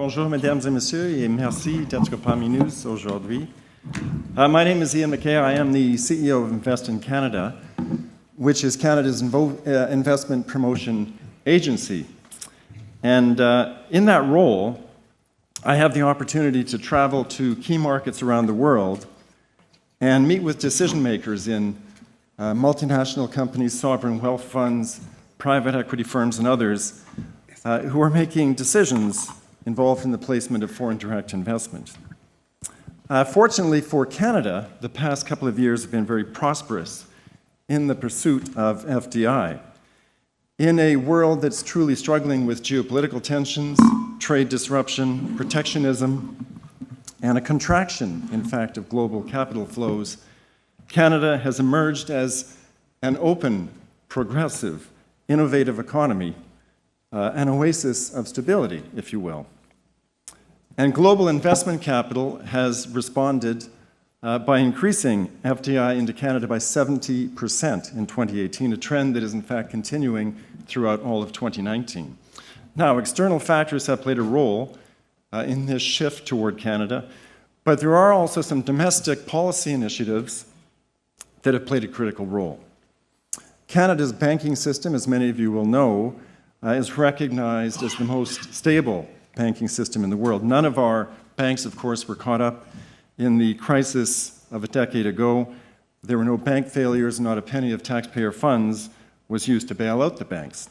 Bonjour, mesdames et messieurs, et merci d'être parmi nous aujourd'hui. My name is Ian McKay. I am the CEO of Invest in Canada, which is Canada's investment promotion agency. And in that role, I have the opportunity to travel to key markets around the world and meet with decision makers in multinational companies, sovereign wealth funds, private equity firms, and others who are making decisions involved in the placement of foreign direct investment. Fortunately for Canada, the past couple of years have been very prosperous in the pursuit of FDI. In a world that's truly struggling with geopolitical tensions, trade disruption, protectionism, and a contraction, in fact, of global capital flows, Canada has emerged as an open, progressive, innovative economy, an oasis of stability, if you will. And global investment capital has responded by increasing FDI into Canada by 70% in 2018, a trend that is in fact continuing throughout all of 2019. Now, external factors have played a role in this shift toward Canada, but there are also some domestic policy initiatives that have played a critical role. Canada's banking system, as many of you will know, is recognized as the most stable banking system in the world. None of our banks, of course, were caught up in the crisis of a decade ago. There were no bank failures, not a penny of taxpayer funds was used to bail out the banks.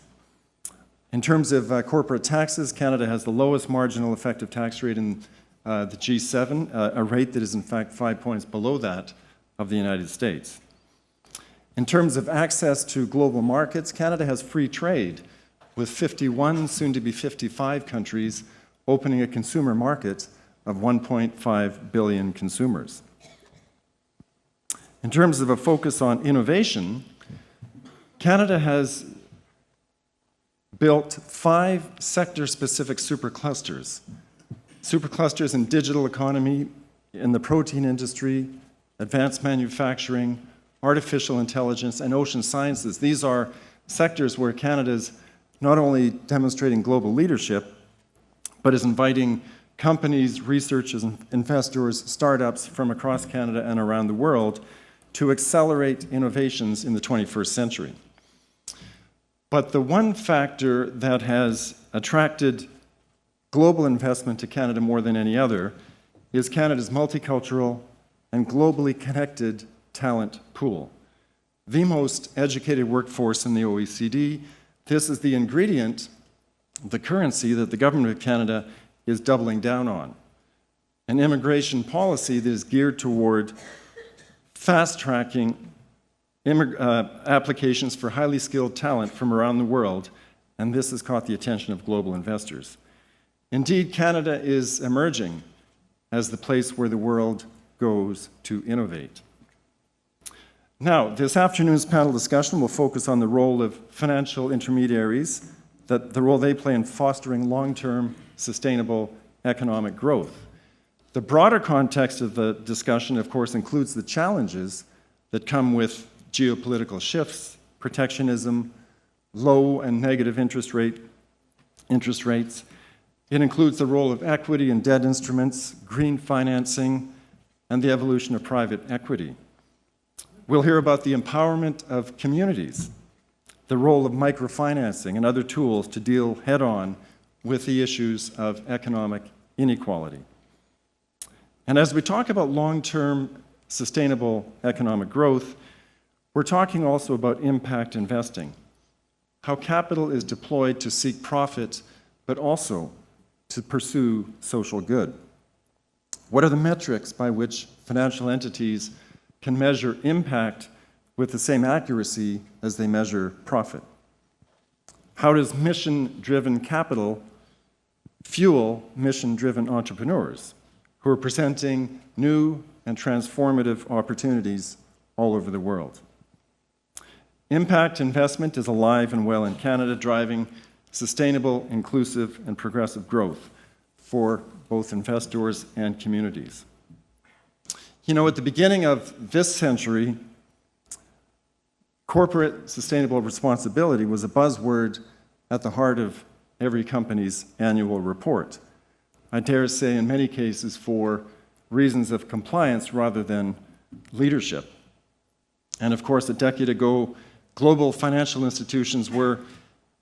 In terms of corporate taxes, Canada has the lowest marginal effective tax rate in the G7, a rate that is in fact 5 points below that of the United States. In terms of access to global markets, Canada has free trade, with 51, soon to be 55 countries opening a consumer market of 1.5 billion consumers. In terms of a focus on innovation, Canada has built 5 sector-specific superclusters. Superclusters in digital economy, in the protein industry, advanced manufacturing, artificial intelligence, and ocean sciences. These are sectors where Canada's not only demonstrating global leadership, but is inviting companies, researchers, investors, startups from across Canada and around the world to accelerate innovations in the 21st century. But the one factor that has attracted global investment to Canada more than any other is Canada's multicultural and globally connected talent pool. The most educated workforce in the OECD. This is the ingredient, the currency that the government of Canada is doubling down on. An immigration policy that is geared toward fast-tracking applications for highly skilled talent from around the world, and this has caught the attention of global investors. Indeed, Canada is emerging as the place where the world goes to innovate. Now, this afternoon's panel discussion will focus on the role of financial intermediaries, the role they play in fostering long-term, sustainable economic growth. The broader context of the discussion, of course, includes the challenges that come with geopolitical shifts, protectionism, low and negative interest rates. It includes the role of equity and debt instruments, green financing, and the evolution of private equity. We'll hear about the empowerment of communities, the role of microfinancing and other tools to deal head-on with the issues of economic inequality. And as we talk about long-term sustainable economic growth, we're talking also about impact investing, how capital is deployed to seek profit, but also to pursue social good. What are the metrics by which financial entities can measure impact with the same accuracy as they measure profit? How does mission-driven capital fuel mission-driven entrepreneurs who are presenting new and transformative opportunities all over the world? Impact investment is alive and well in Canada, driving sustainable, inclusive, and progressive growth for both investors and communities. You know, at the beginning of this century, corporate sustainable responsibility was a buzzword at the heart of every company's annual report. I dare say in many cases for reasons of compliance rather than leadership. And of course, a decade ago, global financial institutions were,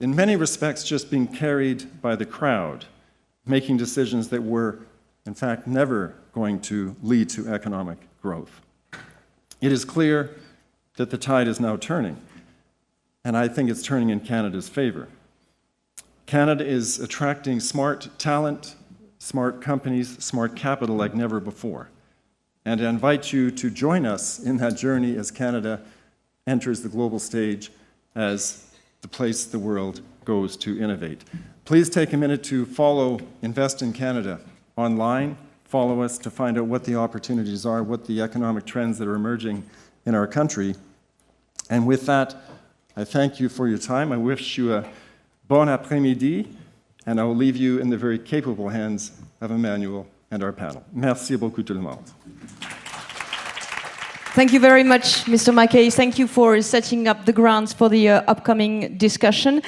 in many respects, just being carried by the crowd, making decisions that were, in fact, never going to lead to economic growth. It is clear that the tide is now turning, and I think it's turning in Canada's favor. Canada is attracting smart talent, smart companies, smart capital like never before. And I invite you to join us in that journey as Canada enters the global stage as the place the world goes to innovate. Please take a minute to follow Invest in Canada online. Follow us to find out what the opportunities are, what the economic trends that are emerging in our country. And with that, I thank you for your time. I wish you a bon après-midi, and I will leave you in the very capable hands of Emmanuelle and our panel. Merci beaucoup tout le monde. Thank you very much, Mr. McKay. Thank you for setting up the grounds for the upcoming discussion.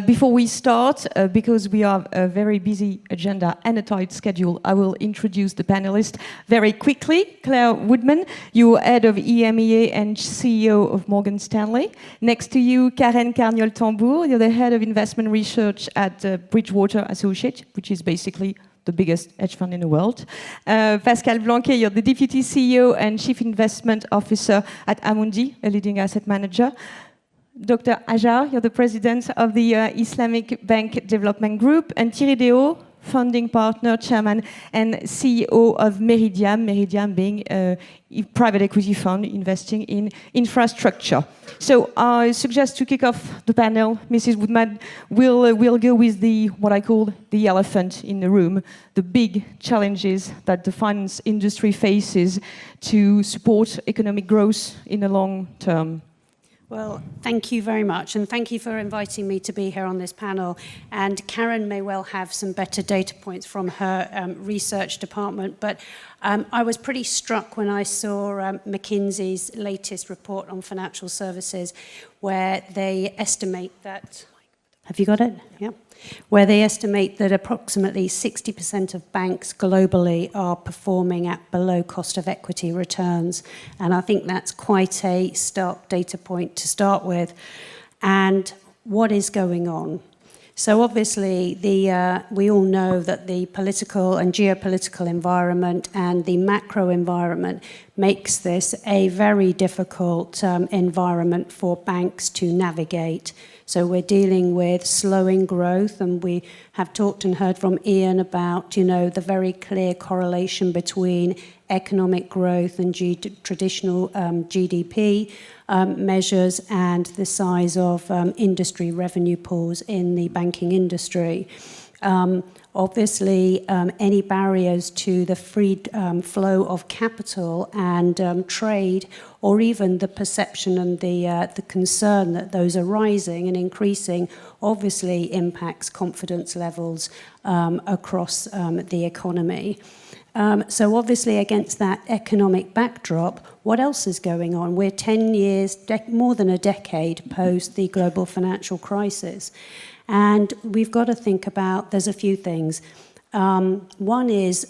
Before we start, because we have a very busy agenda and a tight schedule, I will introduce the panelists very quickly. Clare Woodman, you head of EMEA and CEO of Morgan Stanley. Next to you, Karniol-Tambour, you're the head of investment research at Bridgewater Associates, which is basically the biggest hedge fund in the world. Pascal Blanqué, you're the Deputy CEO and Chief Investment Officer at Amundi, a leading asset manager. Dr. Hajjar, you're the President of the Islamic Bank Development Group. And Thierry Déau, Founding Partner, Chairman and CEO of Meridiam, Meridiam being a private equity fund investing in infrastructure. So I suggest to kick off the panel, Mrs. Woodman, we'll go with what I call the elephant in the room, the big challenges that the finance industry faces to support economic growth in the long term. Well, thank you very much, and thank you for inviting me to be here on this panel. And Karen may well have some better data points from her research department, but I was pretty struck when I saw McKinsey's latest report on financial services, where they estimate that... Have you got it? Yeah. Where they estimate that approximately 60% of banks globally are performing at below cost of equity returns. And I think that's quite a stark data point to start with. And what is going on? So obviously, we all know that the political and geopolitical environment and the macro environment makes this a very difficult environment for banks to navigate. So we're dealing with slowing growth, and we have talked and heard from Ian about, the very clear correlation between economic growth and traditional GDP measures and the size of industry revenue pools in the banking industry. Obviously, any barriers to the free flow of capital and trade, or even the perception and the concern that those are rising and increasing, obviously impacts confidence levels across the economy. So obviously, against that economic backdrop, what else is going on? We're 10 years, more than a decade post the global financial crisis. And we've got to think about, there's a few things. One is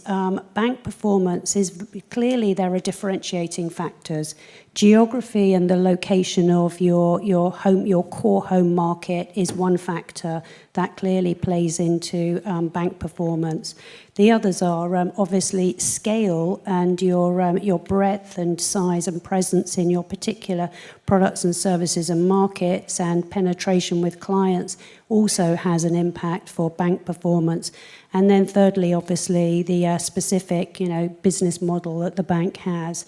bank performance is clearly there are differentiating factors. Geography and the location of your core home market is one factor that clearly plays into bank performance. The others are obviously scale and your breadth and size and presence in your particular products and services and markets, and penetration with clients also has an impact for bank performance. And then thirdly, obviously, the specific business model that the bank has.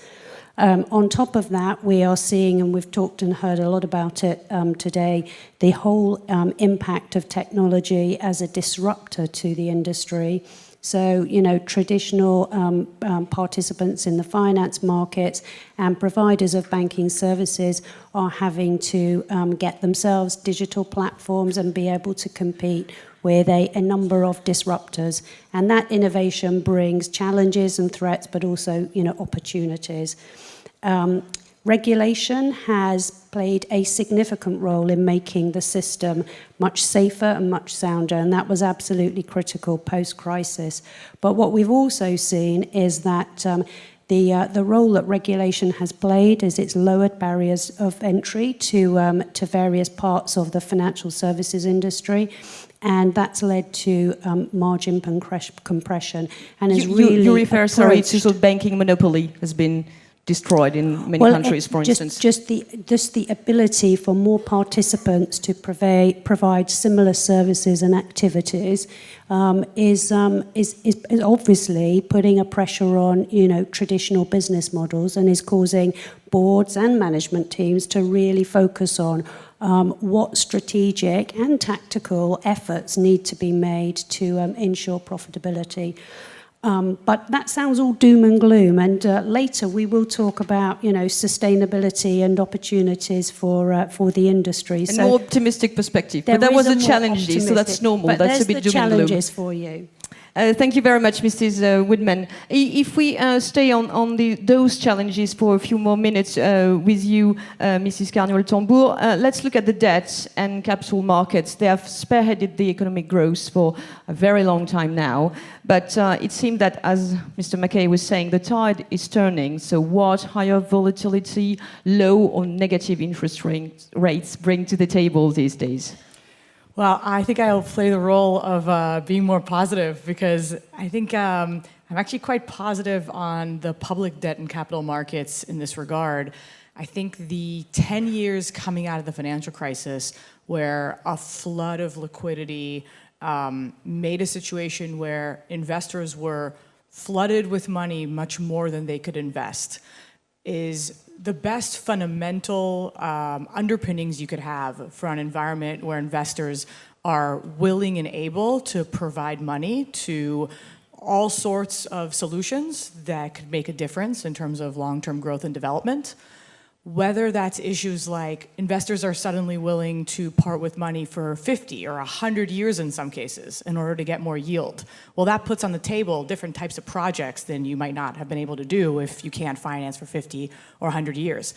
On top of that, we are seeing, and we've talked and heard a lot about it today, the whole impact of technology as a disruptor to the industry. So, traditional participants in the finance markets and providers of banking services are having to get themselves digital platforms and be able to compete with a number of disruptors. And that innovation brings challenges and threats, but also, opportunities. Regulation has played a significant role in making the system much safer and much sounder, and that was absolutely critical post-crisis. But what we've also seen is that the role that regulation has played is it's lowered barriers of entry to various parts of the financial services industry, and that's led to margin compression. And has really you refer, sorry, to banking monopoly has been destroyed in many countries, for instance. Just the ability for more participants to provide similar services and activities is obviously putting a pressure on traditional business models, and is causing boards and management teams to really focus on what strategic and tactical efforts need to be made to ensure profitability. But that sounds all doom and gloom, and later we will talk about sustainability and opportunities for the industry. A more optimistic perspective, but that was a challenge, so that's normal. But that's a bit doom and gloom. challenges for you. Thank you very much, Mrs. Woodman. If we stay on those challenges for a few more minutes with you, Mrs. Karniol-Tambour, let's look at the debt and capital markets. They have spearheaded the economic growth for a very long time now, but it seems that, as Mr. McKay was saying, the tide is turning. So what higher volatility, low or negative interest rates bring to the table these days? Well, I think I'll play the role of being more positive, because I think I'm actually quite positive on the public debt and capital markets in this regard. I think the 10 years coming out of the financial crisis, where a flood of liquidity made a situation where investors were flooded with money much more than they could invest, is the best fundamental underpinnings you could have for an environment where investors are willing and able to provide money to all sorts of solutions that could make a difference in terms of long-term growth and development. Whether that's issues like investors are suddenly willing to part with money for 50 or 100 years in some cases in order to get more yield. Well, that puts on the table different types of projects than you might not have been able to do if you can't finance for 50 or 100 years.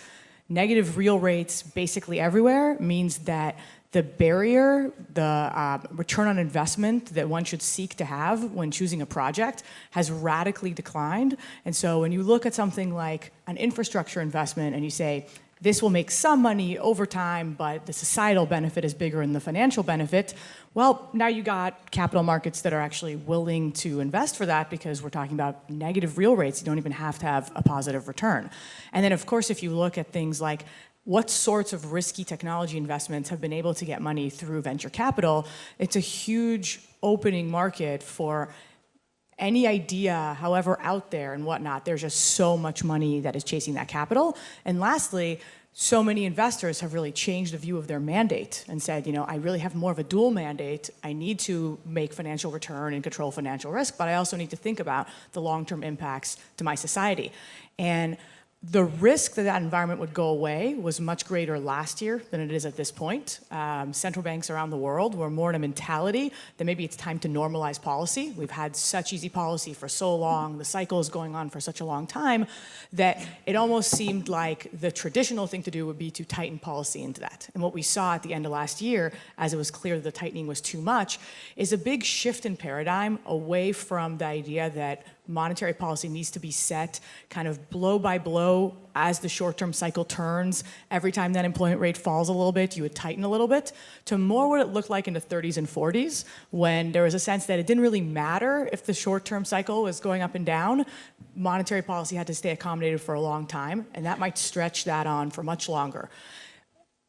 Negative real rates basically everywhere means that the barrier, the return on investment that one should seek to have when choosing a project has radically declined. And so when you look at something like an infrastructure investment and you say, this will make some money over time, but the societal benefit is bigger than the financial benefit, well, now you got capital markets that are actually willing to invest for that, because we're talking about negative real rates. You don't even have to have a positive return. And then, of course, if you look at things like what sorts of risky technology investments have been able to get money through venture capital, it's a huge opening market for any idea, however out there and whatnot. There's just so much money that is chasing that capital. And lastly, so many investors have really changed the view of their mandate and said, I really have more of a dual mandate. I need to make financial return and control financial risk, but I also need to think about the long-term impacts to my society. And the risk that that environment would go away was much greater last year than it is at this point. Central banks around the world were more in a mentality that maybe it's time to normalize policy. We've had such easy policy for so long, the cycle is going on for such a long time, that it almost seemed like the traditional thing to do would be to tighten policy into that. And what we saw at the end of last year, as it was clear that the tightening was too much, is a big shift in paradigm away from the idea that monetary policy needs to be set kind of blow by blow as the short-term cycle turns. Every time that employment rate falls a little bit, you would tighten a little bit, to more what it looked like in the 30s and 40s, when there was a sense that it didn't really matter if the short-term cycle was going up and down. Monetary policy had to stay accommodated for a long time, and that might stretch that on for much longer.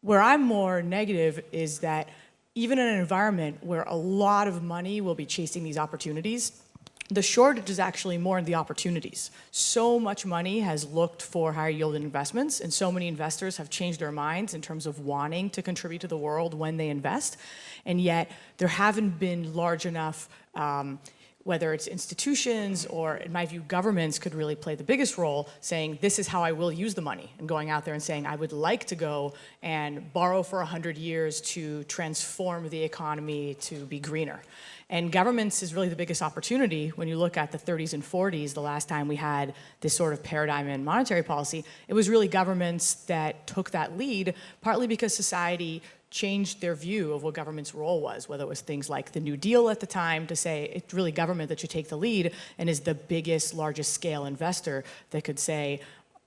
Where I'm more negative is that even in an environment where a lot of money will be chasing these opportunities, the shortage is actually more in the opportunities. So much money has looked for higher yielding investments, and so many investors have changed their minds in terms of wanting to contribute to the world when they invest, and yet there haven't been large enough whether it's institutions or, in my view, governments could really play the biggest role, saying this is how I will use the money, and going out there and saying I would like to go and borrow for 100 years to transform the economy to be greener. And governments is really the biggest opportunity when you look at the 30s and 40s, the last time we had this sort of paradigm in monetary policy. It was really governments that took that lead, partly because society changed their view of what government's role was, whether it was things like the New Deal at the time to say it's really government that should take the lead and is the biggest, largest scale investor that could say,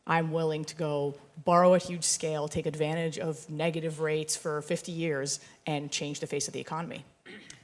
I'm willing to go borrow at huge scale, take advantage of negative rates for 50 years and change the face of the economy.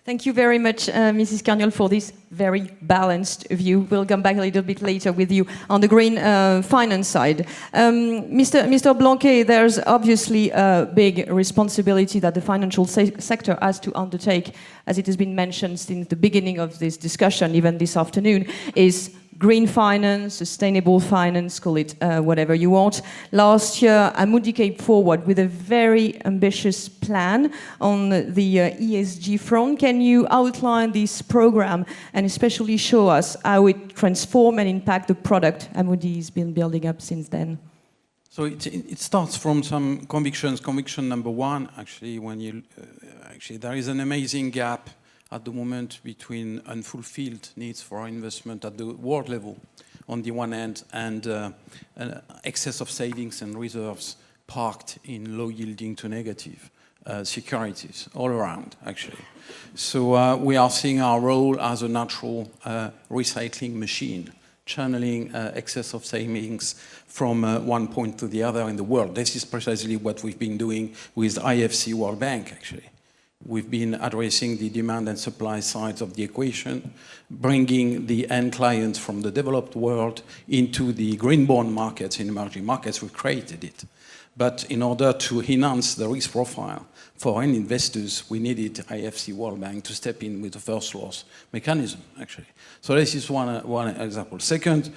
Thank you very much, Mrs. Karniol, for this very balanced view. We'll come back a little bit later with you on the green finance side. Mr. Blanqué, there's obviously a big responsibility that the financial sector has to undertake, as it has been mentioned since the beginning of this discussion, even this afternoon, is green finance, sustainable finance, call it whatever you want. Last year, Amundi came forward with a very ambitious plan on the ESG front. Can you outline this program and especially show us how it transforms and impacts the product Amundi has been building up since then? So it starts from some convictions. Conviction number one, actually, when you there is an amazing gap at the moment between unfulfilled needs for investment at the world level on the one hand and an excess of savings and reserves parked in low yielding to negative securities all around, actually. So we are seeing our role as a natural recycling machine, channeling excess of savings from one point to the other in the world. This is precisely what we've been doing with IFC World Bank, actually. We've been addressing the demand and supply sides of the equation, bringing the end clients from the developed world into the green bond markets in emerging markets. We created it. But in order to enhance the risk profile for foreign investors, we needed IFC World Bank to step in with the first loss mechanism, actually. So this is one example. Second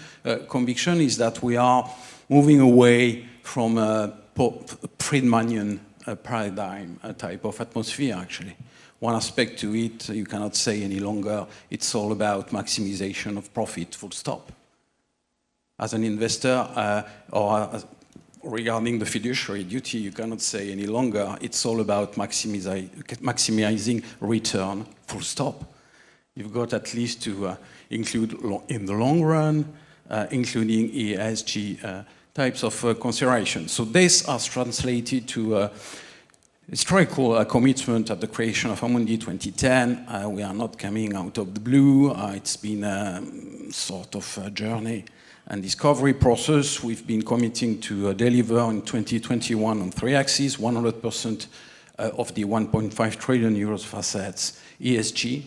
conviction is that we are moving away from a Friedmanian paradigm type of atmosphere, actually. One aspect to it, you cannot say any longer, it's all about maximization of profit, full stop. As an investor, regarding the fiduciary duty, you cannot say any longer, it's all about maximizing return, full stop. You've got at least to include in the long run, including ESG types of considerations. So this has translated to historical commitment at the creation of Amundi 2010. We are not coming out of the blue. It's been a sort of a journey and discovery process. We've been committing to deliver in 2021 on 3 axes, 100% of the 1.5 trillion euros of assets ESG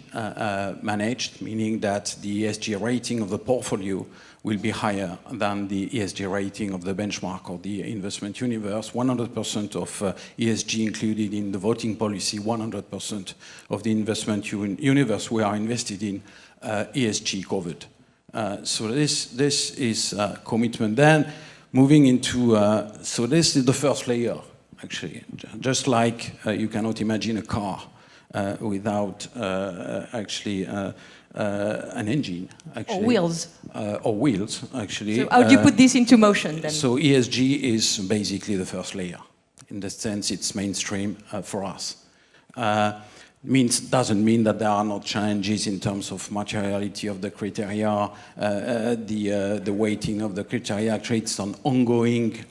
managed, meaning that the ESG rating of the portfolio will be higher than the ESG rating of the benchmark or the investment universe. 100% of ESG included in the voting policy, 100% of the investment universe we are invested in ESG covered. So this is commitment. Then moving into, so this is the first layer, actually. Just like you cannot imagine a car without actually an engine, actually. Or wheels. Actually. So how do you put this into motion then? So ESG is basically the first layer. In the sense it's mainstream for us. Doesn't mean that there are not challenges in terms of materiality of the criteria, the weighting of the criteria. Actually, it's an ongoing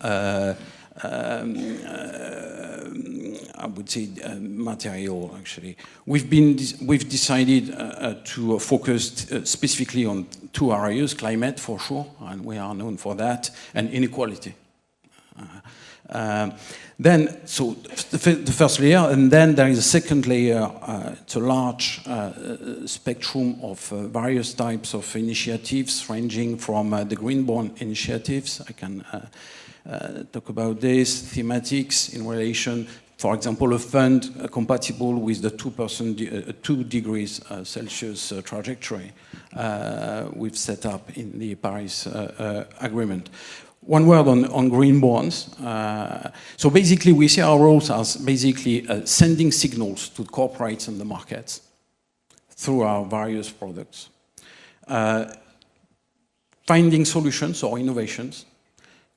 I would say material, actually. We've decided to focus specifically on 2 areas, climate for sure, and we are known for that, and inequality. Then, so the first layer, and then there is a second layer. It's a large spectrum of various types of initiatives, ranging from the green bond initiatives. I can talk about this, thematics in relation, for example, a fund compatible with the 2 degrees Celsius trajectory we've set up in the Paris Agreement. One word on green bonds. So basically, we see our roles as basically sending signals to corporates and the markets through our various products. finding solutions or innovations,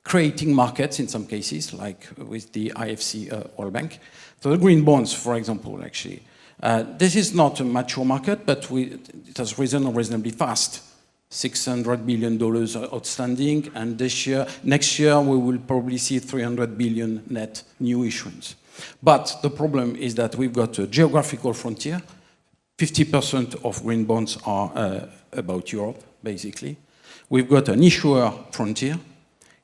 creating markets in some cases, like with the IFC World Bank. So the green bonds, for example, actually. This is not a mature market, but it has risen reasonably fast. $600 billion outstanding, and next year, we will probably see 300 billion net new issuance. But the problem is that we've got a geographical frontier. 50% of green bonds are about Europe, basically. We've got an issuer frontier.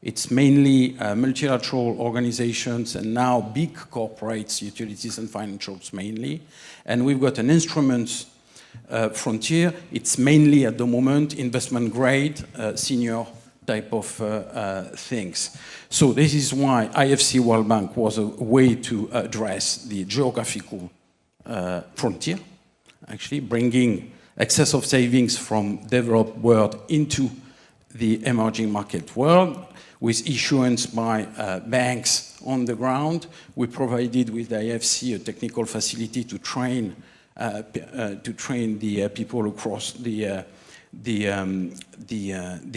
It's mainly multilateral organizations and now big corporates, utilities and financials mainly. And we've got an instruments frontier. It's mainly at the moment investment grade, senior type of things. So this is why IFC World Bank was a way to address the geographical frontier, actually bringing excess of savings from developed world into the emerging market world with issuance by banks on the ground. We provided with the IFC a technical facility to train the people across the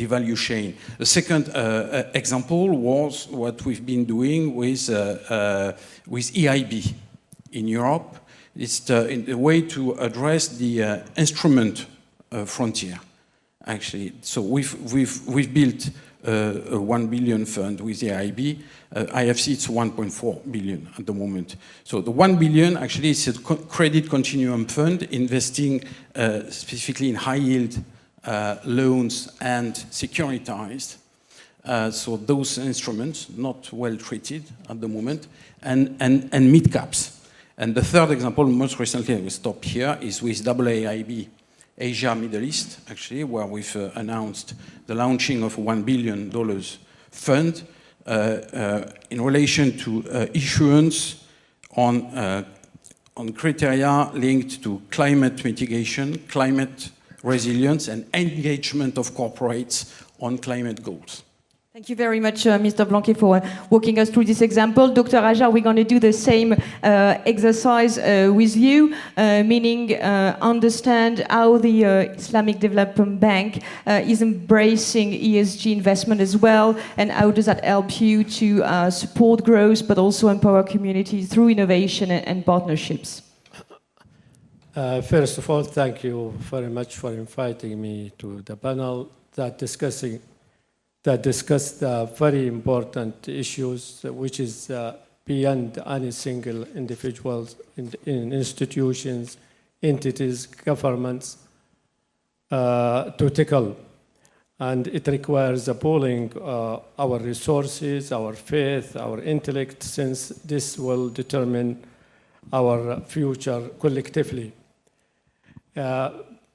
value chain. The second example was what we've been doing with EIB in Europe. It's the way to address the instrument frontier, actually. So we've built a 1 billion fund with the EIB. IFC, it's 1.4 billion at the moment. So the 1 billion actually is a credit continuum fund investing specifically in high yield loans and securitized. So those instruments, not well treated at the moment, and mid caps. And the third example, most recently, I will stop here, is with AAIB Asia Middle East, actually, where we've announced the launching of a $1 billion fund in relation to issuance on criteria linked to climate mitigation, climate resilience, and engagement of corporates on climate goals. Thank you very much, Mr. Blanqué, for walking us through this example. Dr. Hajjar, we're going to do the same exercise with you, meaning understand how the Islamic Development Bank is embracing ESG investment as well, and how does that help you to support growth, but also empower communities through innovation and partnerships? First of all, thank you very much for inviting me to the panel that discussed very important issues, which is beyond any single individuals, in institutions, entities, governments to tackle. And it requires a pooling our resources, our faith, our intellect, since this will determine our future collectively.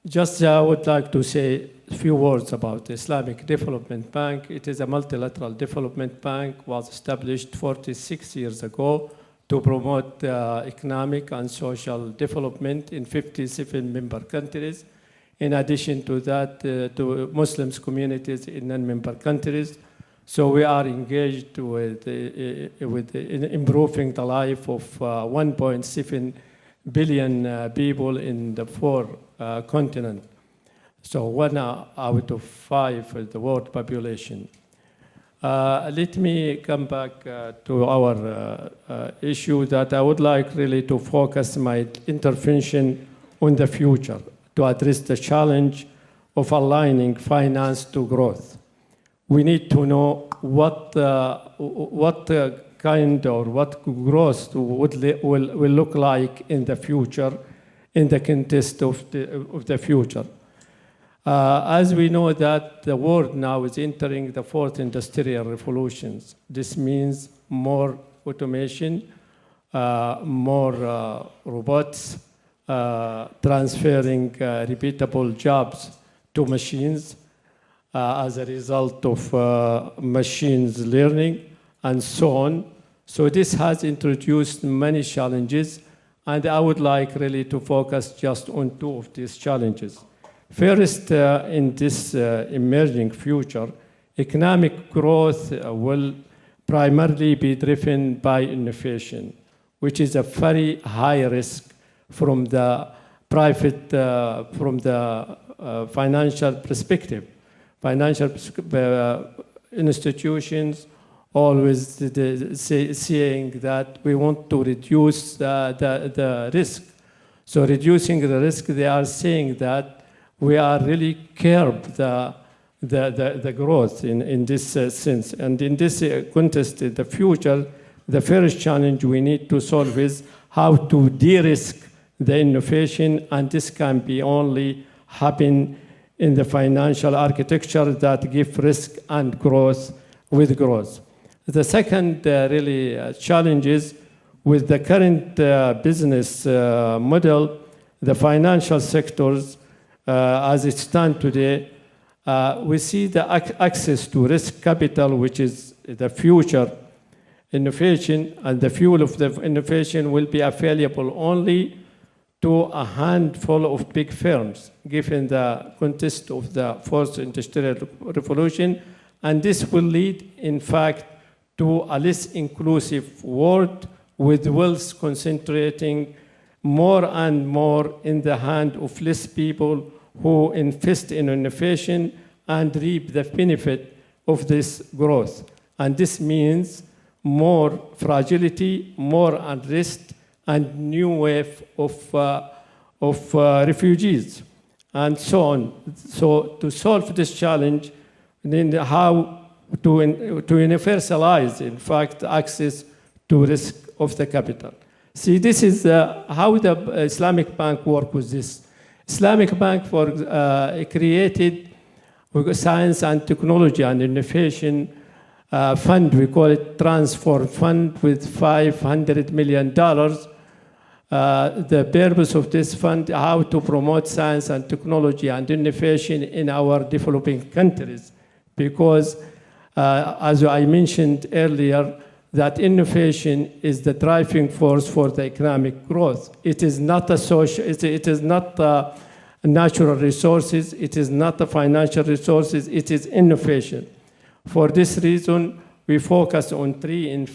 Just I would like to say a few words about the Islamic Development Bank. It is a multilateral development bank, was established 46 years ago to promote economic and social development in 57 member countries. In addition to that, to Muslim communities in non-member countries. So we are engaged with improving the life of 1.7 billion people in the 4 continents. So 1 out of 5 is the world population. Let me come back to our issue that I would like really to focus my intervention on the future to address the challenge of aligning finance to growth. We need to know what kind or what growth will look like in the future, in the context of the future. As we know that the world now is entering the 4th industrial revolutions. This means more automation, more robots, transferring repeatable jobs to machines as a result of machines learning and so on. So this has introduced many challenges, and I would like really to focus just on 2 of these challenges. First, in this emerging future, economic growth will primarily be driven by innovation, which is a very high risk from the private, from the financial perspective. Financial institutions always saying that we want to reduce the risk. So reducing the risk, they are saying that we are really curb the growth in this sense. And in this context, in the future, the first challenge we need to solve is how to de-risk the innovation, and this can be only happen in the financial architecture that give risk and growth with growth. The second really challenge is with the current business model, the financial sectors, as it stands today, we see the access to risk capital, which is the future innovation, and the fuel of the innovation will be available only to a handful of big firms, given the context of the fourth industrial revolution. And this will lead, in fact, to a less inclusive world with wealth concentrating more and more in the hand of less people who invest in innovation and reap the benefit of this growth. And this means more fragility, more unrest, and new wave of refugees, and so on. So to solve this challenge, then how to universalize, in fact, access to risk of the capital. See, this is how the Islamic Bank work with this. Islamic Bank created science and technology and innovation fund. We call it Transform Fund with $500 million. The purpose of this fund, how to promote science and technology and innovation in our developing countries. Because, as I mentioned earlier, that innovation is the driving force for the economic growth. It is not a social, it is not natural resources, it is not the financial resources, it is innovation. For this reason, we focus on three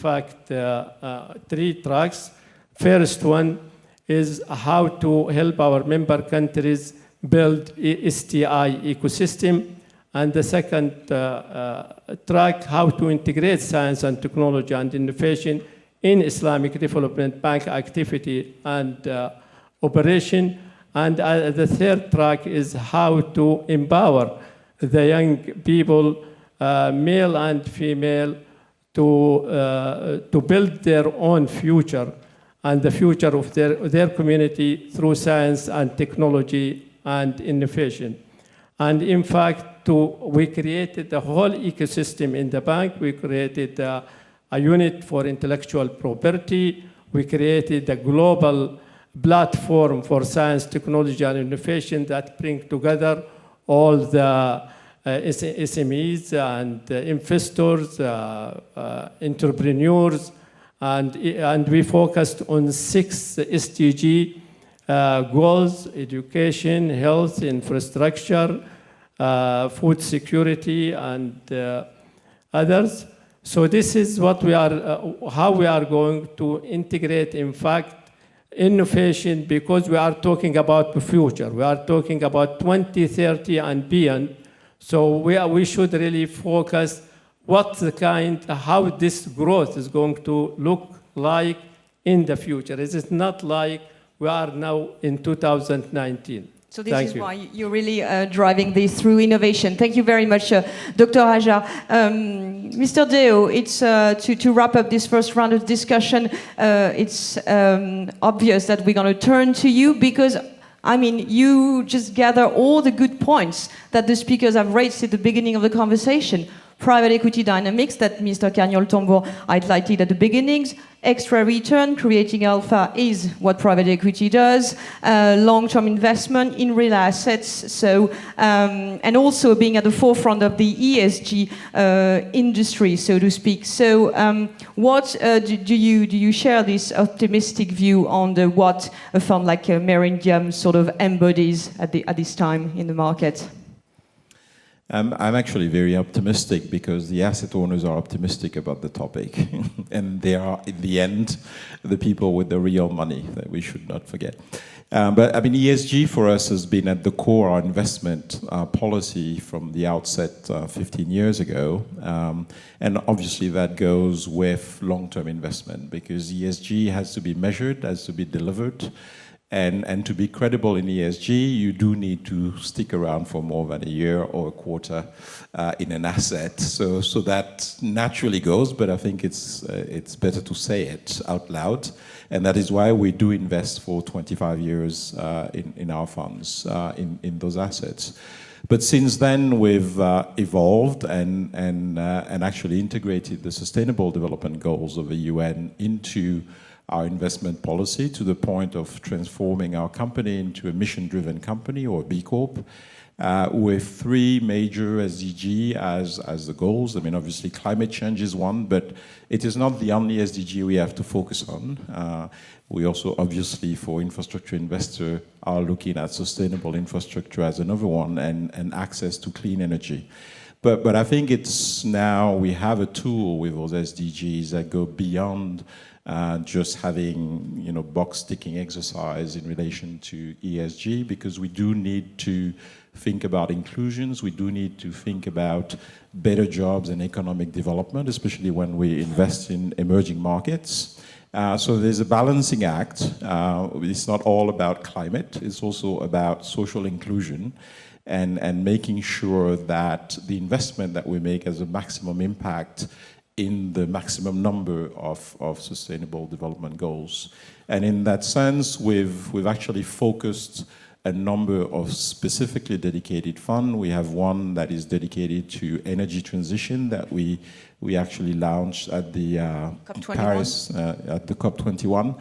tracks. First one is how to help our member countries build STI ecosystem. And the second track, how to integrate science and technology and innovation in Islamic Development Bank activity and operation. And the third track is how to empower the young people, male and female, to build their own future and the future of their community through science and technology and innovation. And in fact, we created the whole ecosystem in the bank. We created a unit for intellectual property. We created a global platform for science, technology, and innovation that bring together all the SMEs and investors, entrepreneurs, and we focused on 6 SDG goals: education, health, infrastructure, food security, and others. So this is what we are, how we are going to integrate, in fact, innovation, because we are talking about the future. We are talking about 2030 and beyond. So we should really focus how this growth is going to look like in the future. It is not like we are now in 2019. So this is why you're really driving this through innovation. Thank you very much, Dr. Hajjar. Mr. Déau, it's to wrap up this first round of discussion, it's obvious that we're going to turn to you because, I mean, you just gather all the good points that the speakers have raised at the beginning of the conversation. Private equity dynamics that Mr. Karniol-Tambour highlighted at the beginnings. Extra return, creating alpha is what private equity does. Long-term investment in real assets. So, and also being at the forefront of the ESG industry, so to speak. So, what do you share this optimistic view on what a fund like Meridiam sort of embodies at this time in the market? I'm actually very optimistic because the asset owners are optimistic about the topic. And they are, in the end, the people with the real money that we should not forget. But I mean, ESG for us has been at the core of our investment policy from the outset 15 years ago. And obviously that goes with long-term investment because ESG has to be measured, has to be delivered. And to be credible in ESG, you do need to stick around for more than a year or a quarter in an asset. So that naturally goes, but I think it's better to say it out loud. And that is why we do invest for 25 years in our funds, in those assets. But since then, we've evolved and actually integrated the Sustainable Development Goals of the UN into our investment policy to the point of transforming our company into a mission-driven company or a B Corp with 3 major SDG as the goals. I mean, obviously climate change is one, but it is not the only SDG we have to focus on. We also, obviously, for infrastructure investor, are looking at sustainable infrastructure as another one and access to clean energy. But I think it's now we have a tool with those SDGs that go beyond just having, box-ticking exercise in relation to ESG, because we do need to think about inclusions. We do need to think about better jobs and economic development, especially when we invest in emerging markets. So there's a balancing act. It's not all about climate. It's also about social inclusion and making sure that the investment that we make has a maximum impact in the maximum number of sustainable development goals. And in that sense, we've actually focused a number of specifically dedicated funds. We have one that is dedicated to energy transition that we actually launched at the Paris, at the COP21,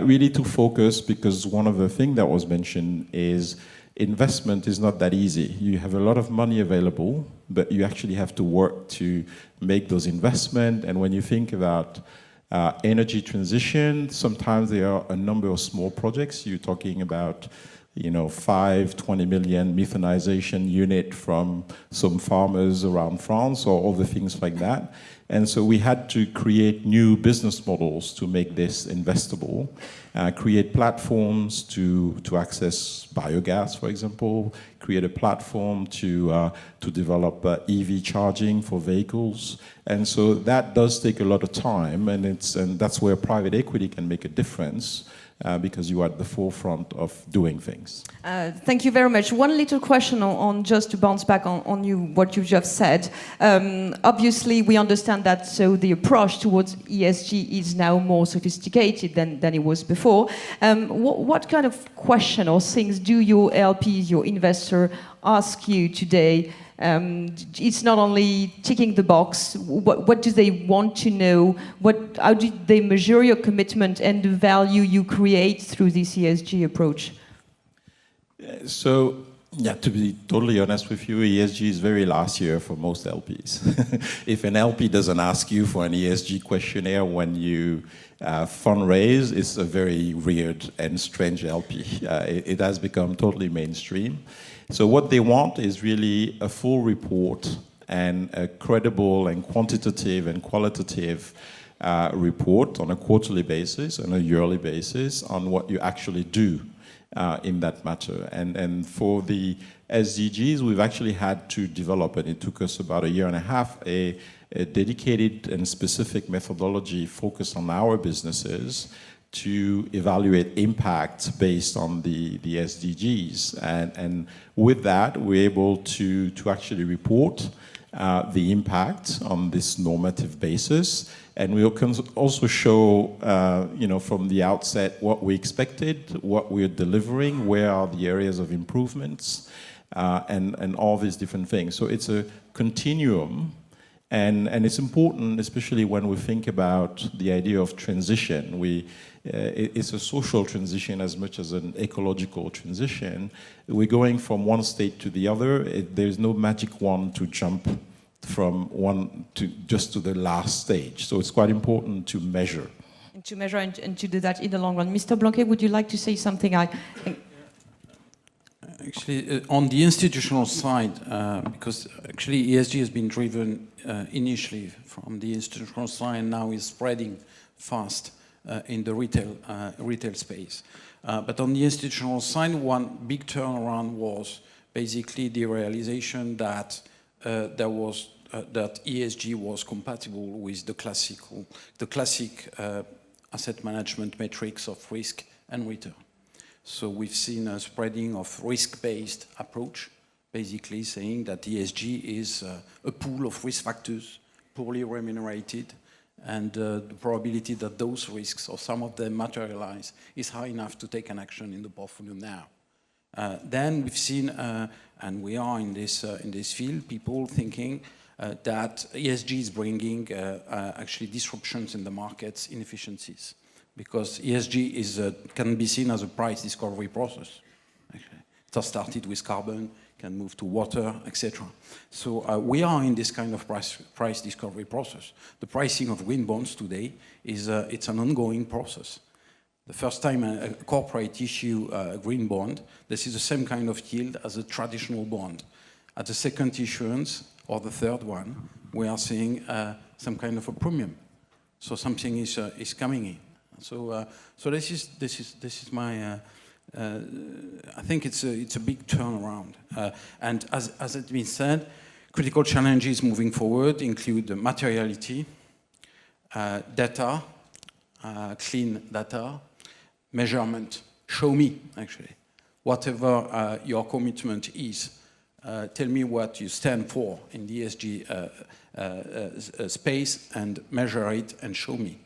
really to focus, because one of the things that was mentioned is investment is not that easy. You have a lot of money available, but you actually have to work to make those investments. And when you think about energy transition, sometimes there are a number of small projects. You're talking about 20 million methanization unit from some farmers around France or other things like that. And so we had to create new business models to make this investable, create platforms to access biogas, for example, create a platform to develop EV charging for vehicles. And so that does take a lot of time, and that's where private equity can make a difference. Because you are at the forefront of doing things. Thank you very much. One little question on just to bounce back on what you just said. Obviously, we understand that the approach towards ESG is now more sophisticated than it was before. What kind of question or things do your LPs, your investor, ask you today? It's not only ticking the box. What do they want to know? How do they measure your commitment and the value you create through this ESG approach? So, to be totally honest with you, ESG is very last year for most LPs. If an LP doesn't ask you for an ESG questionnaire when you fundraise, it's a very weird and strange LP. It has become totally mainstream. So what they want is really a full report and a credible and quantitative and qualitative report on a quarterly basis and a yearly basis on what you actually do in that matter. And for the SDGs, we've actually had to develop, and it took us about a year and a half, a dedicated and specific methodology focused on our businesses to evaluate impact based on the SDGs. And with that, we're able to actually report the impact on this normative basis. And we can also show, from the outset what we expected, what we're delivering, where are the areas of improvements, and all these different things. So it's a continuum. And it's important, especially when we think about the idea of transition. It's a social transition as much as an ecological transition. We're going from one state to the other. There's no magic wand to jump from one to just to the last stage. So it's quite important to measure. And to measure and to do that in the long run. Mr. Blanqué, would you like to say something? Actually, Actually, on the institutional side, because actually ESG has been driven initially from the institutional side and now is spreading fast in the retail space. But on the institutional side, one big turnaround was basically the realization that that ESG was compatible with the classic asset management metrics of risk and return. So we've seen a spreading of risk-based approach, basically saying that ESG is a pool of risk factors, poorly remunerated, and the probability that those risks or some of them materialize is high enough to take an action in the portfolio now. Then we've seen, and we are in this field, people thinking that ESG is bringing actually disruptions in the markets, inefficiencies. Because ESG can be seen as a price discovery process. Actually. It has started with carbon, can move to water, etc. So we are in this kind of price discovery process. The pricing of green bonds today is it's an ongoing process. The first time a corporate issue a green bond, this is the same kind of yield as a traditional bond. At the second issuance or the third one, we are seeing some kind of a premium. So something is coming in. So this is my. I think it's a big turnaround. And as it's been said, critical challenges moving forward include materiality, data, clean data, measurement. Show me, actually, whatever your commitment is. Tell me what you stand for in the ESG space and measure it and show me.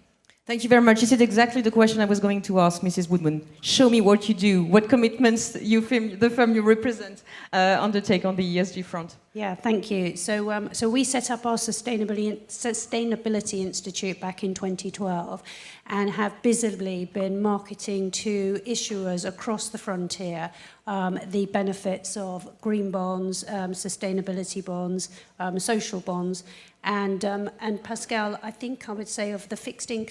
Thank you very much. This is exactly the question I was going to ask, Mrs. Woodman. Show me what you do, what commitments the firm you represent undertake on the ESG front. Yeah, thank you. So we set up our Sustainability Institute back in 2012 and have visibly been marketing to issuers across the frontier the benefits of green bonds, sustainability bonds, social bonds. And Pascal, I think I would say of the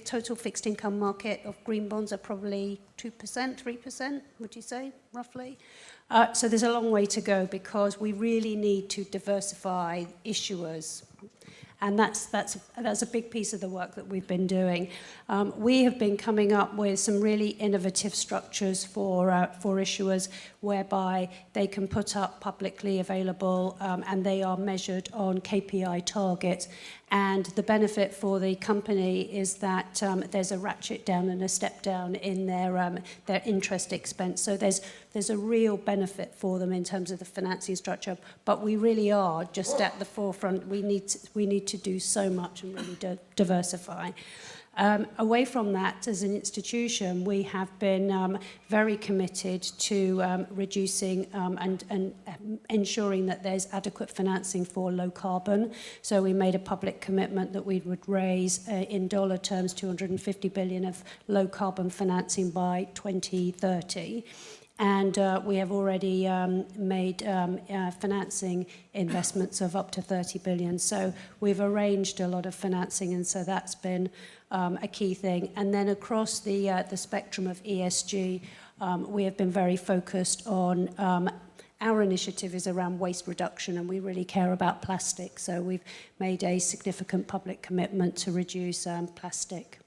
total fixed income market of green bonds are probably 2%, 3%, would you say, roughly? So there's a long way to go because we really need to diversify issuers. And that's a big piece of the work that we've been doing. We have been coming up with some really innovative structures for issuers whereby they can put up publicly available and they are measured on KPI targets. And the benefit for the company is that there's a ratchet down and a step down in their interest expense. So there's a real benefit for them in terms of the financing structure. But we really are just at the forefront. We need to do so much and really diversify. Away from that, as an institution, we have been very committed to reducing and ensuring that there's adequate financing for low carbon. So we made a public commitment that we would raise, in dollar terms, $250 billion of low carbon financing by 2030. And we have already made financing investments of up to 30 billion. So we've arranged a lot of financing, and so that's been a key thing. And then across the spectrum of ESG, we have been very focused on our initiative is around waste reduction, and we really care about plastic. So we've made a significant public commitment to reduce plastic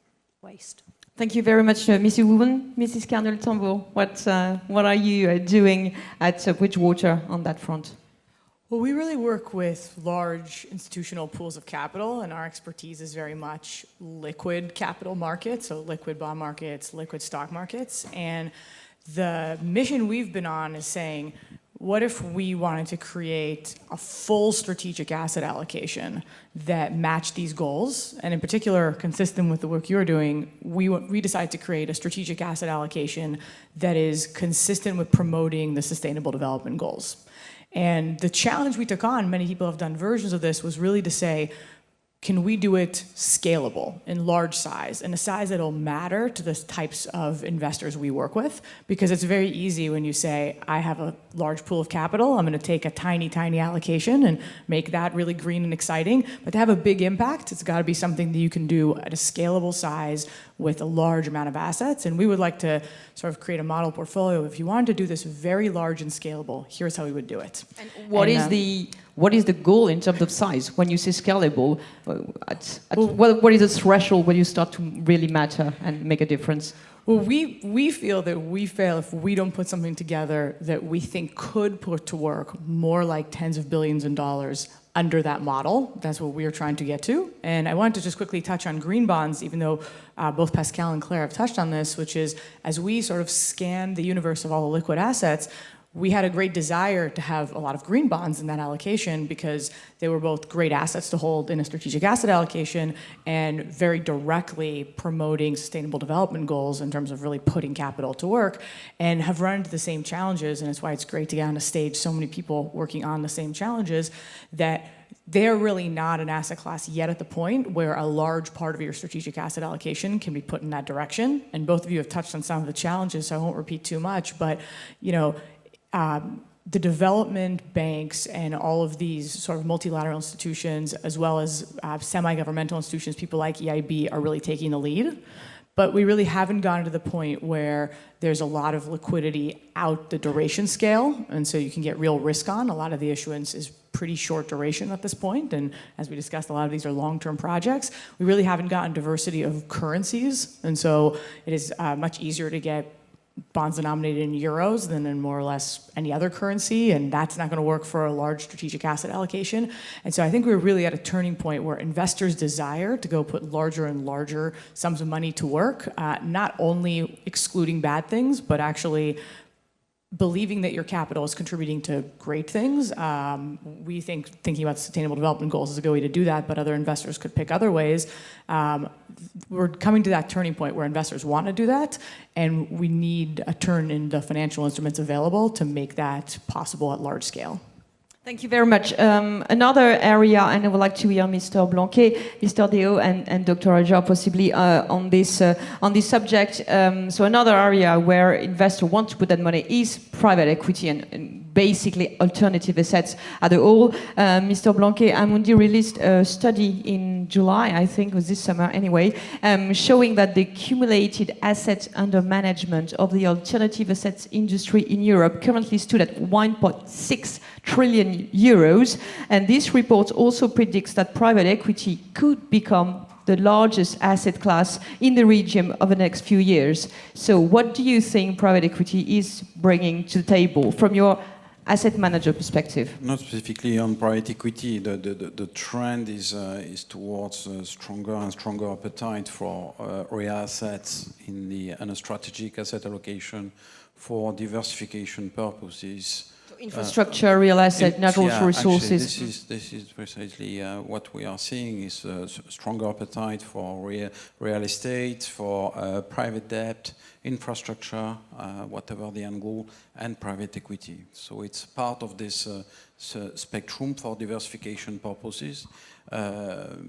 waste. Thank you very much, Mrs. Woodman. Mrs. Karniol-Tambour, what are you doing at Bridgewater on that front? Well, we really work with large institutional pools of capital, and our expertise is very much liquid capital markets, so liquid bond markets, liquid stock markets. And the mission we've been on is saying, what if we wanted to create a full strategic asset allocation that matched these goals? And in particular, consistent with the work you're doing, we decided to create a strategic asset allocation that is consistent with promoting the Sustainable Development Goals. And the challenge we took on, many people have done versions of this, was really to say, can we do it scalable in large size, in a size that'll matter to the types of investors we work with? Because it's very easy when you say, I have a large pool of capital, I'm going to take a tiny, tiny allocation and make that really green and exciting. But to have a big impact, it's got to be something that you can do at a scalable size with a large amount of assets. And we would like to sort of create a model portfolio. If you wanted to do this very large and scalable, here's how we would do it. And what is the goal in terms of size? When you say scalable, what is the threshold when you start to really matter and make a difference? Well, we feel that we fail if we don't put something together that we think could put to work more like tens of billions in dollars under that model. That's what we're trying to get to. And I wanted to just quickly touch on green bonds, even though both Pascal and Clare have touched on this, which is as we sort of scan the universe of all the liquid assets, we had a great desire to have a lot of green bonds in that allocation because they were both great assets to hold in a strategic asset allocation and very directly promoting sustainable development goals in terms of really putting capital to work, and have run into the same challenges. And it's why it's great to get on a stage, so many people working on the same challenges, that they're really not an asset class yet at the point where a large part of your strategic asset allocation can be put in that direction. And both of you have touched on some of the challenges, so I won't repeat too much, but the development banks and all of these sort of multilateral institutions, as well as semi-governmental institutions, people like EIB, are really taking the lead. But we really haven't gotten to the point where there's a lot of liquidity out the duration scale, and so you can get real risk on. A lot of the issuance is pretty short duration at this point, and as we discussed, a lot of these are long-term projects. We really haven't gotten diversity of currencies, and so it is much easier to get bonds denominated in euros than in more or less any other currency, and that's not going to work for a large strategic asset allocation. And so I think we're really at a turning point where investors desire to go put larger and larger sums of money to work, not only excluding bad things, but actually believing that your capital is contributing to great things. We think thinking about sustainable development goals is a good way to do that, but other investors could pick other ways. We're coming to that turning point where investors want to do that, and we need a turn in the financial instruments available to make that possible at large scale. Thank you very much. Another area, and I would like to hear Mr. Blanqué, Mr. Déau, and Dr. Hajjar possibly on this subject. So another area where investors want to put that money is private equity and basically alternative assets as a whole. Mr. Blanqué, Amundi released a study in July, I think it was this summer anyway, showing that the cumulated assets under management of the alternative assets industry in Europe currently stood at 1.6 trillion euros, and this report also predicts that private equity could become the largest asset class in the region over the next few years. So what do you think private equity is bringing to the table from your asset manager perspective? Not specifically on private equity. The trend is towards stronger and stronger appetite for real assets in a strategic asset allocation for diversification purposes. Infrastructure, real asset, natural resources. Actually, this is precisely what we are seeing is a stronger appetite for real estate, for private debt, infrastructure, whatever the angle, and private equity. So it's part of this spectrum for diversification purposes,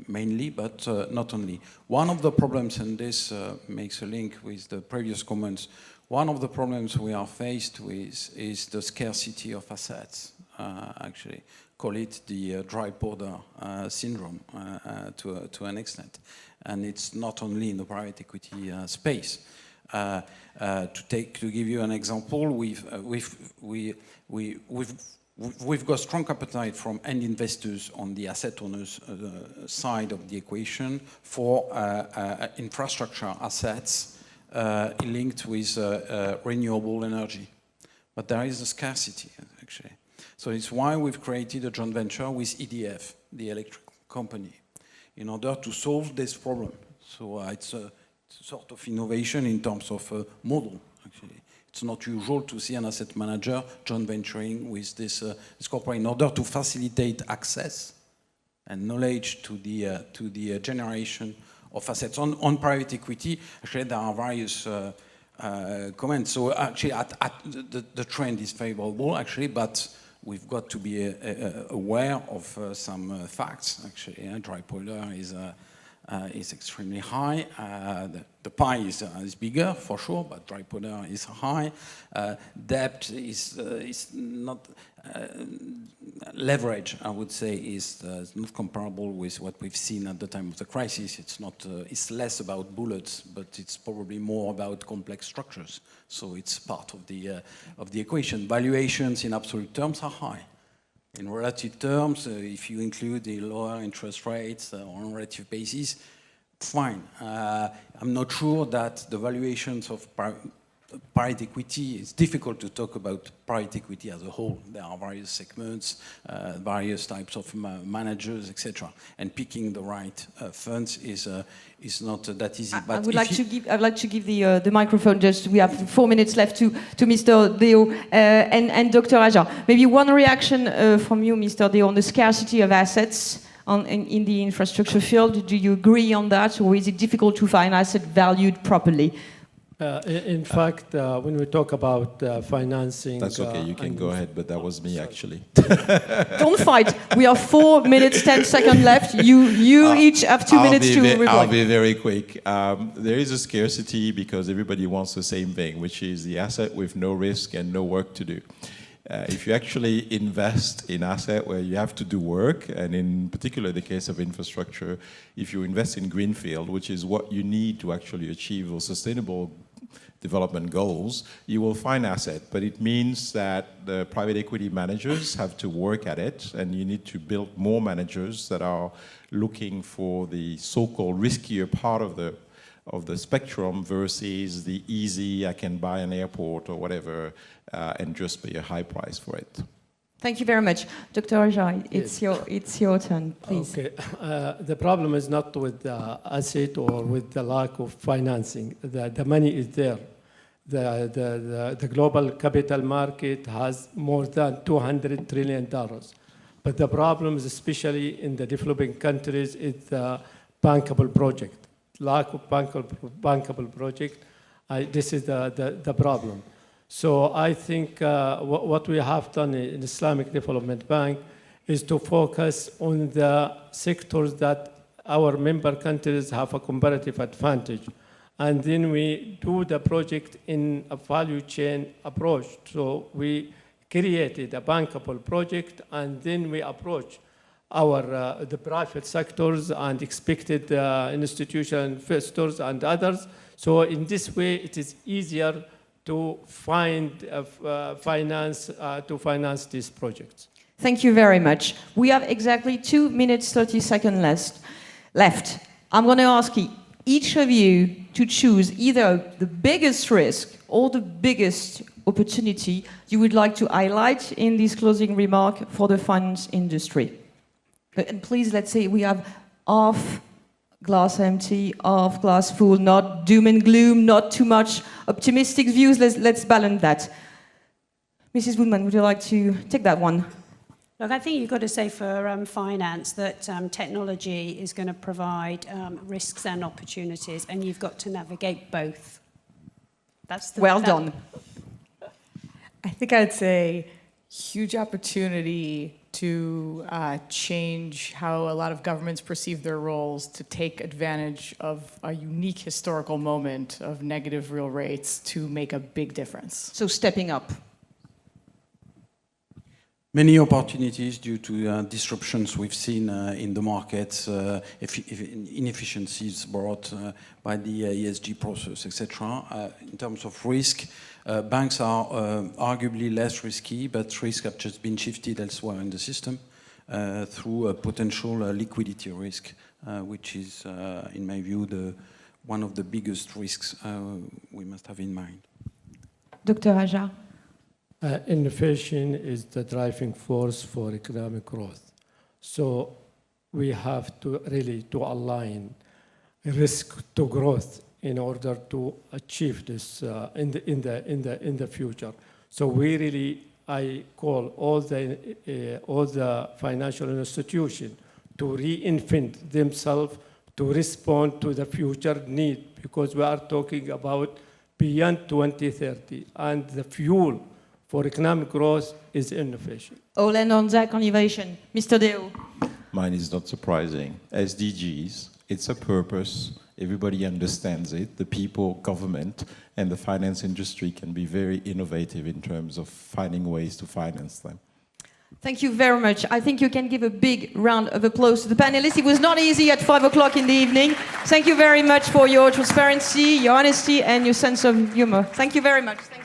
mainly, but not only. One of the problems, and this makes a link with the previous comments, one of the problems we are faced with is the scarcity of assets, actually. Call it the dry powder syndrome to an extent. And it's not only in the private equity space. To give you an example, we've got strong appetite from end investors on the asset owners side of the equation for infrastructure assets linked with renewable energy. But there is a scarcity, actually. So it's why we've created a joint venture with EDF, the electric company, in order to solve this problem. So it's a sort of innovation in terms of model, actually. It's not usual to see an asset manager joint venturing with this corporate in order to facilitate access and knowledge to the generation of assets. On private equity, actually there are various comments. So actually the trend is favorable, actually, but we've got to be aware of some facts. Actually, dry powder is extremely high. The pie is bigger for sure, but dry powder is high. Debt is not leverage. I would say is not comparable with what we've seen at the time of the crisis. It's not. It's less about bullets, but it's probably more about complex structures. So it's part of the equation. Valuations in absolute terms are high. In relative terms, if you include the lower interest rates on a relative basis, fine. I'm not sure that the valuations of private equity, it's difficult to talk about private equity as a whole. There are various segments, various types of managers, etc. And picking the right funds is not that easy. But I would like to give the microphone. Just we have 4 minutes left to Mr. Déau and Dr. Hajjar. Maybe one reaction from you, Mr. Déau, on the scarcity of assets in the infrastructure field. Do you agree on that, or is it difficult to find asset valued properly? In fact, when we talk about financing... That's okay, you can go ahead, but that was me, actually. Don't fight. We have 4 minutes, 10 seconds left. You each have 2 minutes to reply. I'll be very quick. There is a scarcity because everybody wants the same thing, which is the asset with no risk and no work to do. If you actually invest in asset where you have to do work, and in particular the case of infrastructure, if you invest in greenfield, which is what you need to actually achieve those sustainable development goals, you will find asset. But it means that the private equity managers have to work at it, and you need to build more managers that are looking for the so-called riskier part of the spectrum versus the easy, I can buy an airport or whatever, and just pay a high price for it. Thank you very much. Dr. Hajjar, it's your turn, please. Okay. The problem is not with the asset or with the lack of financing. The money is there. The global capital market has more than $200 trillion. But the problem is, especially in the developing countries, is the bankable project. Lack of bankable project, this is the problem. So I think what we have done in Islamic Development Bank is to focus on the sectors that our member countries have a comparative advantage. And then we do the project in a value chain approach. So we created a bankable project, and then we approach the private sectors and expected institutional investors and others. So in this way, it is easier to find finance these projects. Thank you very much. We have exactly 2 minutes, 30 seconds left. I'm going to ask each of you to choose either the biggest risk or the biggest opportunity you would like to highlight in this closing remark for the finance industry. And please, let's say we have half glass empty, half glass full, not doom and gloom, not too much optimistic views. Let's balance that. Mrs. Woodman, would you like to take that one? Look, I think you've got to say for finance that technology is going to provide risks and opportunities, and you've got to navigate both. That's the well done. I think I'd say huge opportunity to change how a lot of governments perceive their roles, to take advantage of a unique historical moment of negative real rates to make a big difference. So stepping up. Many opportunities due to disruptions we've seen in the markets, inefficiencies brought by the ESG process, etc. In terms of risk, banks are arguably less risky, but risk have just been shifted elsewhere in the system through a potential liquidity risk, which is, in my view, one of the biggest risks we must have in mind. Dr. Hajjar. Innovation is the driving force for economic growth. So we have to really align risk to growth in order to achieve this in the future. So I call all the financial institutions to reinvent themselves to respond to the future need, because we are talking about beyond 2030, and the fuel for economic growth is innovation. All end on that on innovation. Mr. Déau. Mine is not surprising. SDGs, it's a purpose. Everybody understands it. The people, government, and the finance industry can be very innovative in terms of finding ways to finance them. Thank you very much. I think you can give a big round of applause to the panelists. It was not easy at 5 o'clock in the evening. Thank you very much for your transparency, your honesty, and your sense of humor. Thank you very much. Thank